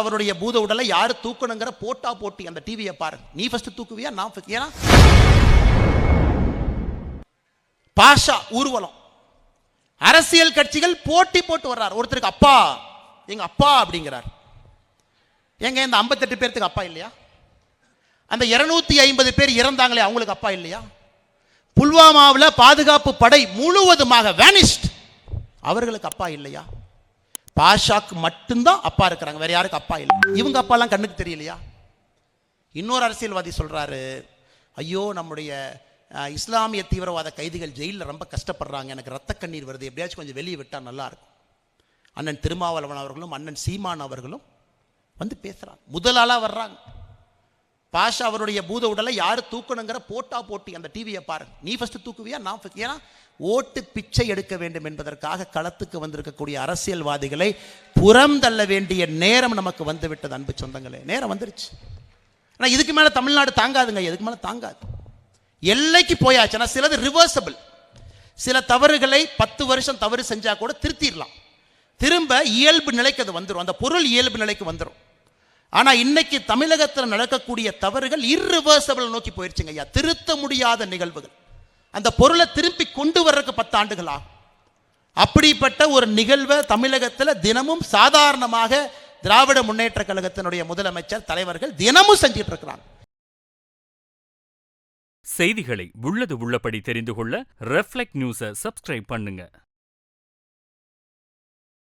அவருடைய பூத உடலை யாரு தூக்கணுங்கிற போட்டா போட்டி. அந்த டிவியை பாருங்க. நீ ஃபர்ஸ்ட் தூக்குவியா, நான் ஏன்னா பாஷா ஊர்வலம், அரசியல் கட்சிகள் போட்டி போட்டு வர்றார். ஒருத்தருக்கு அப்பா, எங்க அப்பா அப்படிங்கிறார். எங்க இந்த 58 பேருக்கு அப்பா இல்லையா? அந்த 250 பேர் இறந்தாங்களே, அவங்களுக்கு அப்பா இல்லையா? புல்வாமாவில் பாதுகாப்பு படை முழுவதுமாக வேனிஷ்ட், அவர்களுக்கு அப்பா இல்லையா? பாஷாக்கு மட்டும்தான் அப்பா இருக்கிறாங்க, வேற யாருக்கு அப்பா இல்லை. இவங்க அப்பாலாம் கண்ணுக்கு தெரியலையா? இன்னொரு அரசியல்வாதி சொல்றாரு, ஐயோ நம்முடைய இஸ்லாமிய தீவிரவாத கைதிகள் ஜெயிலில் ரொம்ப கஷ்டப்படுறாங்க, எனக்கு ரத்த கண்ணீர் வருது, எப்படியாச்சும் கொஞ்சம் வெளியே விட்டால் நல்லா இருக்கும். அண்ணன் திருமாவளவன் அவர்களும் அண்ணன் சீமான் அவர்களும் வந்து பேசுறாங்க, முதல் ஆளா வர்றாங்க. பாஷா அவருடைய பூத உடலை யாரு தூக்கணுங்கிற போட்டா போட்டி. அந்த டிவியை பாருங்க. நீ ஃபர்ஸ்ட் தூக்குவியா, நான் ஏன்னா ஓட்டு பிச்சை எடுக்க வேண்டும் என்பதற்காக களத்துக்கு வந்திருக்கக்கூடிய அரசியல்வாதிகளை புறம் தள்ள வேண்டிய நேரம் நமக்கு வந்து விட்டது. அன்பு சொந்தங்களே, நேரம் வந்துருச்சு. ஆனால் இதுக்கு மேலே தமிழ்நாடு தாங்காதுங்க, இதுக்கு மேலே தாங்காது. எல்லைக்கு போயாச்சுன்னா சிலது ரிவர்சபிள். சில தவறுகளை 10 வருஷம் தவறு செஞ்சா கூட திருத்திடலாம், திரும்ப இயல்பு நிலைக்கு அது வந்துடும், அந்த பொருள் இயல்பு நிலைக்கு வந்துடும். ஆனா இன்னைக்கு தமிழகத்தில் நடக்கக்கூடிய தவறுகள் இர்ரிவர்சபிள் நோக்கி போயிருச்சுங்க ஐயா, திருத்த முடியாத நிகழ்வுகள். அந்த பொருளை திருப்பி கொண்டு வர்றதுக்கு 10 ஆண்டுகள் ஆகும். அப்படிப்பட்ட ஒரு நிகழ்வை தமிழகத்தில் தினமும் சாதாரணமாக திராவிட முன்னேற்ற கழகத்தினுடைய முதலமைச்சர் தலைவர்கள் தினமும் செஞ்சிட்டு இருக்கிறாங்க. செய்திகளை உள்ளது உள்ளபடி தெரிந்து கொள்ள ரெஃப்ளெக்ட் நியூஸை சப்ஸ்கிரைப் பண்ணுங்க.